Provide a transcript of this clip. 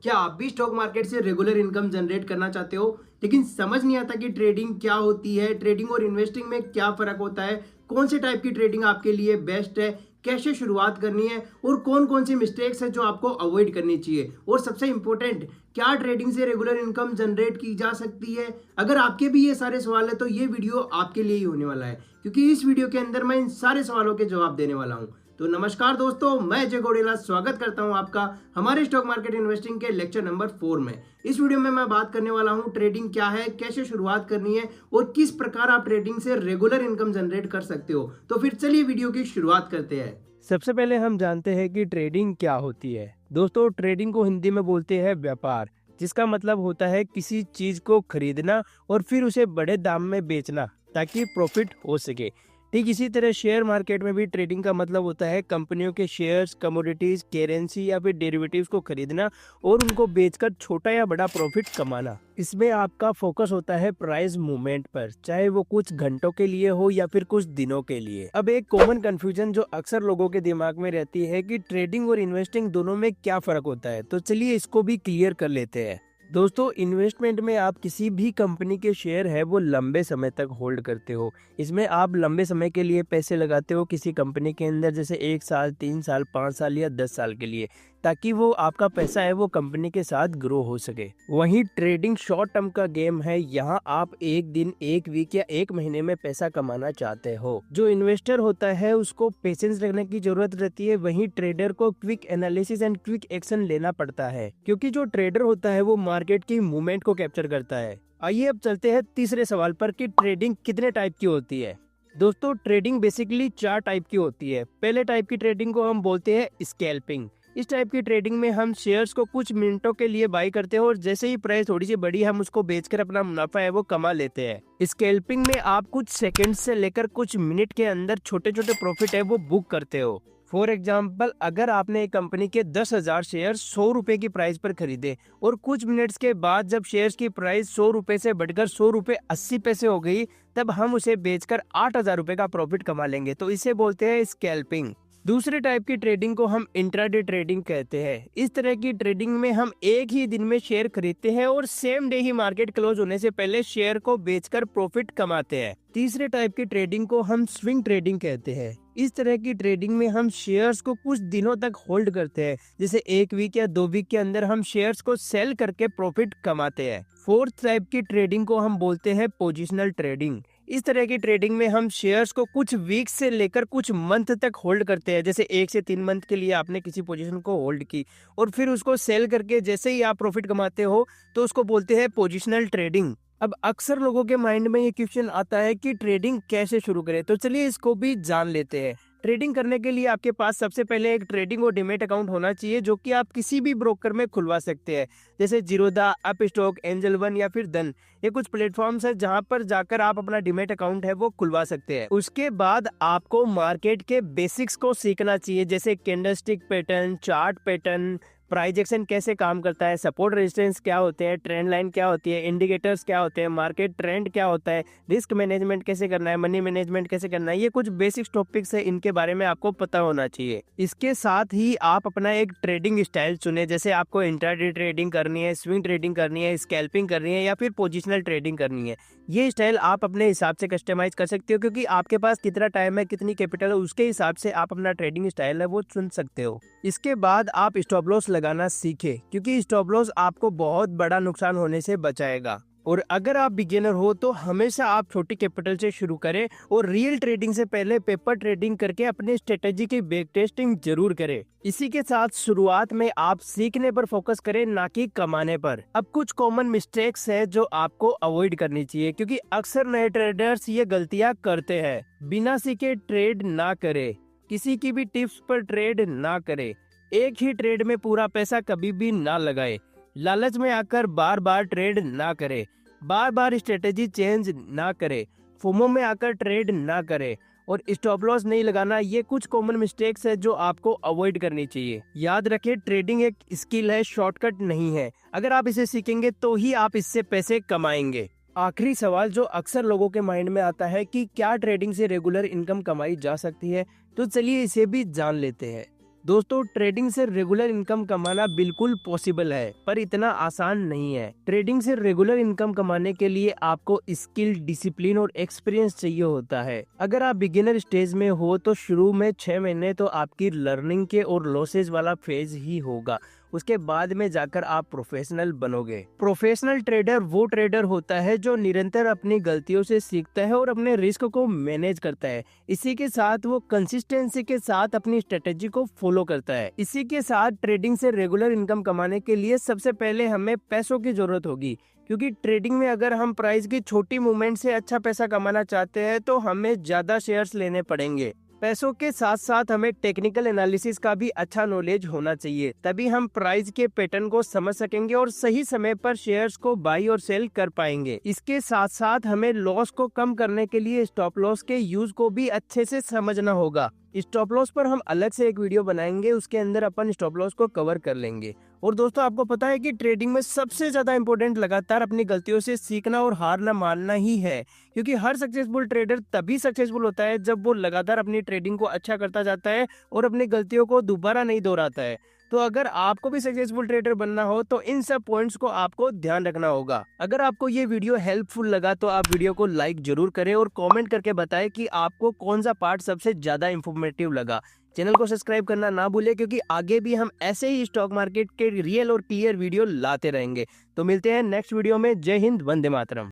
क्या आप भी स्टॉक मार्केट से रेगुलर इनकम जनरेट करना चाहते हो लेकिन समझ नहीं आता कि ट्रेडिंग क्या होती है, ट्रेडिंग और इन्वेस्टिंग में क्या फर्क होता है, कौन से टाइप की ट्रेडिंग आपके लिए बेस्ट है, कैसे शुरुआत करनी है और कौन कौन सी मिस्टेक्स है जो आपको अवॉइड करनी चाहिए, और सबसे इंपॉर्टेंट क्या ट्रेडिंग से रेगुलर इनकम जनरेट की जा सकती है। अगर आपके भी ये सारे सवाल है तो ये वीडियो आपके लिए ही होने वाला है, क्योंकि इस वीडियो के अंदर मैं इन सारे सवालों के जवाब देने वाला हूं। तो नमस्कार दोस्तों, मैं अजय गोडेला स्वागत करता हूं आपका हमारे स्टॉक मार्केट इन्वेस्टिंग के लेक्चर नंबर 4 में। इस वीडियो में मैं बात करने वाला हूं ट्रेडिंग क्या है, कैसे शुरुआत करनी है और किस प्रकार आप ट्रेडिंग से रेगुलर इनकम जनरेट कर सकते हो। तो फिर चलिए वीडियो की शुरुआत करते हैं। सबसे पहले हम जानते हैं कि ट्रेडिंग क्या होती है। दोस्तों, ट्रेडिंग को हिंदी में बोलते हैं व्यापार, जिसका मतलब होता है किसी चीज को खरीदना और फिर उसे बड़े दाम में बेचना ताकि प्रॉफिट हो सके। ठीक इसी तरह शेयर मार्केट में भी ट्रेडिंग का मतलब होता है कंपनियों के शेयर्स, कमोडिटीज, करेंसी या फिर डेरिवेटिव्स को खरीदना और उनको बेचकर छोटा या बड़ा प्रॉफिट कमाना। इसमें आपका फोकस होता है प्राइस मूवमेंट पर, चाहे वो कुछ घंटों के लिए हो या फिर कुछ दिनों के लिए। अब एक कॉमन कंफ्यूजन जो अक्सर लोगों के दिमाग में रहती है कि ट्रेडिंग और इन्वेस्टिंग दोनों में क्या फर्क होता है, तो चलिए इसको भी क्लियर कर लेते हैं। दोस्तों, इन्वेस्टमेंट में आप किसी भी कंपनी के शेयर है वो लंबे समय तक होल्ड करते हो। इसमें आप लंबे समय के लिए पैसे लगाते हो किसी कंपनी के अंदर, जैसे 1 साल, 3 साल, 5 साल या 10 साल के लिए, ताकि वो आपका पैसा है वो कंपनी के साथ ग्रो हो सके। वहीं ट्रेडिंग शॉर्ट टर्म का गेम है। यहाँ आप एक दिन, एक वीक या एक महीने में पैसा कमाना चाहते हो। जो इन्वेस्टर होता है उसको पेशेंस रखने की जरूरत रहती है, वहीं ट्रेडर को quick analysis and quick action लेना पड़ता है, क्योंकि जो ट्रेडर होता है वो मार्केट की मूवमेंट को कैप्चर करता है। आइए अब चलते हैं तीसरे सवाल पर कि ट्रेडिंग कितने टाइप की होती है। दोस्तों, ट्रेडिंग बेसिकली 4 टाइप की होती है। पहले टाइप की ट्रेडिंग को हम बोलते हैं स्कैल्पिंग। इस टाइप की ट्रेडिंग में हम शेयर्स को कुछ मिनटों के लिए बाई करते हैं और जैसे ही प्राइस थोड़ी सी बड़ी हम उसको बेचकर अपना मुनाफा है वो कमा लेते हैं। स्कैल्पिंग में आप कुछ सेकंड से लेकर कुछ मिनट के अंदर छोटे छोटे प्रॉफिट है वो बुक करते हो। फॉर एग्जाम्पल, अगर आपने एक कंपनी के 10,000 शेयर 100 रुपए की प्राइस पर खरीदे और कुछ मिनट्स के बाद जब शेयर्स की प्राइस 100 रुपए से बढ़कर 100 रुपए 80 पैसे हो गई, तब हम उसे बेचकर 8,000 रुपए का प्रॉफिट कमा लेंगे। तो इसे बोलते हैं स्कैल्पिंग। दूसरे टाइप की ट्रेडिंग को हम इंट्राडे ट्रेडिंग कहते हैं। इस तरह की ट्रेडिंग में हम एक ही दिन में शेयर खरीदते हैं और सेम डे ही मार्केट क्लोज होने से पहले शेयर को बेचकर प्रॉफिट कमाते हैं। तीसरे टाइप की ट्रेडिंग को हम स्विंग ट्रेडिंग कहते हैं। इस तरह की ट्रेडिंग में हम शेयर्स को कुछ दिनों तक होल्ड करते हैं, जैसे 1 वीक या 2 वीक के अंदर हम शेयर्स को सेल करके प्रॉफिट कमाते हैं। फोर्थ टाइप की ट्रेडिंग को हम बोलते हैं पोजिशनल ट्रेडिंग। इस तरह की ट्रेडिंग में हम शेयर्स को कुछ वीक से लेकर कुछ मंथ तक होल्ड करते हैं, जैसे 1 से 3 मंथ के लिए आपने किसी पोजीशन को होल्ड की और फिर उसको सेल करके जैसे ही आप प्रॉफिट कमाते हो तो उसको बोलते हैं पोजिशनल ट्रेडिंग। अब अक्सर लोगों के माइंड में ये क्वेश्चन आता है कि ट्रेडिंग कैसे शुरू करें, तो चलिए इसको भी जान लेते हैं। ट्रेडिंग करने के लिए आपके पास सबसे पहले एक ट्रेडिंग और डिमेट अकाउंट होना चाहिए, जो कि आप किसी भी ब्रोकर में खुलवा सकते हैं, जैसे Zerodha, up stock, angel one या फिर धन। ये कुछ प्लेटफॉर्म्स है जहां पर जाकर आप अपना डिमेट अकाउंट है वो खुलवा सकते हैं। उसके बाद आपको मार्केट के बेसिक्स को सीखना चाहिए, जैसे candlestick pattern, chart pattern, price action कैसे काम करता है, सपोर्ट रेजिस्टेंस क्या होते हैं, ट्रेंड लाइन क्या होती है, इंडिकेटर्स क्या होते हैं, मार्केट ट्रेंड क्या होता है, रिस्क मैनेजमेंट कैसे करना है, मनी मैनेजमेंट कैसे करना है। ये कुछ बेसिक टॉपिक्स है, इनके बारे में आपको पता होना चाहिए। इसके साथ ही आप अपना एक ट्रेडिंग स्टाइल चुने, जैसे आपको इंट्राडे ट्रेडिंग करनी है, स्विंग ट्रेडिंग करनी है, स्कैल्पिंग करनी है या फिर पोजिशनल ट्रेडिंग करनी है। ये स्टाइल आप अपने हिसाब से कस्टमाइज कर सकते हो, क्योंकि आपके पास कितना टाइम है, कितनी कैपिटल है, उसके हिसाब से आप अपना ट्रेडिंग स्टाइल है वो चुन सकते हो। इसके बाद आप स्टॉप लॉस लगाना सीखें, क्योंकि स्टॉप लॉस आपको बहुत बड़ा नुकसान होने से बचाएगा। और अगर आप बिगिनर हो तो हमेशा आप छोटी कैपिटल से शुरू करें और रियल ट्रेडिंग से पहले पेपर ट्रेडिंग करके अपने स्ट्रेटेजी की बैक टेस्टिंग जरूर करें। इसी के साथ शुरुआत में आप सीखने पर फोकस करें, ना कि कमाने पर। अब कुछ कॉमन मिस्टेक्स है जो आपको अवॉइड करनी चाहिए, क्योंकि अक्सर नए ट्रेडर्स ये गलतियां करते हैं। बिना सीखे ट्रेड ना करें, किसी की भी टिप्स पर ट्रेड ना करें, एक ही ट्रेड में पूरा पैसा कभी भी ना लगाए, लालच में आकर बार बार ट्रेड ना करे, बार बार स्ट्रेटेजी चेंज ना करे, फोमो में आकर ट्रेड ना करे और स्टॉप लॉस नहीं लगाना। ये कुछ कॉमन मिस्टेक्स है जो आपको अवॉइड करनी चाहिए। याद रखें, ट्रेडिंग एक स्किल है, शॉर्टकट नहीं है। अगर आप इसे सीखेंगे तो ही आप इससे पैसे कमाएंगे। आखिरी सवाल जो अक्सर लोगों के माइंड में आता है कि क्या ट्रेडिंग से रेगुलर इनकम कमाई जा सकती है, तो चलिए इसे भी जान लेते हैं। दोस्तों ट्रेडिंग से रेगुलर इनकम कमाना बिल्कुल पॉसिबल है, पर इतना आसान नहीं है। ट्रेडिंग से रेगुलर इनकम कमाने के लिए आपको स्किल, डिसिप्लिन और एक्सपीरियंस चाहिए होता है। अगर आप बिगिनर स्टेज में हो तो शुरू में 6 महीने तो आपकी लर्निंग के और लॉसेज वाला फेज ही होगा। उसके बाद में जाकर आप प्रोफेशनल बनोगे। प्रोफेशनल ट्रेडर वो ट्रेडर होता है जो निरंतर अपनी गलतियों से सीखता है और अपने रिस्क को मैनेज करता है। इसी के साथ वो कंसिस्टेंसी के साथ अपनी स्ट्रेटेजी को फॉलो करता है। इसी के साथ ट्रेडिंग से रेगुलर इनकम कमाने के लिए सबसे पहले हमें पैसों की जरूरत होगी, क्योंकि ट्रेडिंग में अगर हम प्राइस की छोटी मूवमेंट से अच्छा पैसा कमाना चाहते हैं तो हमें ज्यादा शेयर्स लेने पड़ेंगे। पैसों के साथ साथ हमें टेक्निकल एनालिसिस का भी अच्छा नॉलेज होना चाहिए, तभी हम प्राइस के पैटर्न को समझ सकेंगे और सही समय पर शेयर्स को बाई और सेल कर पाएंगे। इसके साथ साथ हमें लॉस को कम करने के लिए स्टॉप लॉस के यूज को भी अच्छे से समझना होगा। स्टॉप लॉस पर हम अलग से एक वीडियो बनाएंगे, उसके अंदर अपन स्टॉप लॉस को कवर कर लेंगे। और दोस्तों आपको पता है कि ट्रेडिंग में सबसे ज्यादा इंपॉर्टेंट लगातार अपनी गलतियों से सीखना और हार न मानना ही है, क्योंकि हर सक्सेसफुल ट्रेडर तभी सक्सेसफुल होता है जब वो लगातार अपनी ट्रेडिंग को अच्छा करता जाता है और अपनी गलतियों को दोबारा नहीं दोहराता है। तो अगर आपको भी सक्सेसफुल ट्रेडर बनना हो तो इन सब पॉइंट्स को आपको ध्यान रखना होगा। अगर आपको ये वीडियो हेल्पफुल लगा तो आप वीडियो को लाइक जरूर करें और कमेंट करके बताएं कि आपको कौन सा पार्ट सबसे ज्यादा इंफॉर्मेटिव लगा। चैनल को सब्सक्राइब करना ना भूलें, क्योंकि आगे भी हम ऐसे ही स्टॉक मार्केट के रियल और क्लियर वीडियो लाते रहेंगे। तो मिलते हैं नेक्स्ट वीडियो में। जय हिंद, वंदे मातरम।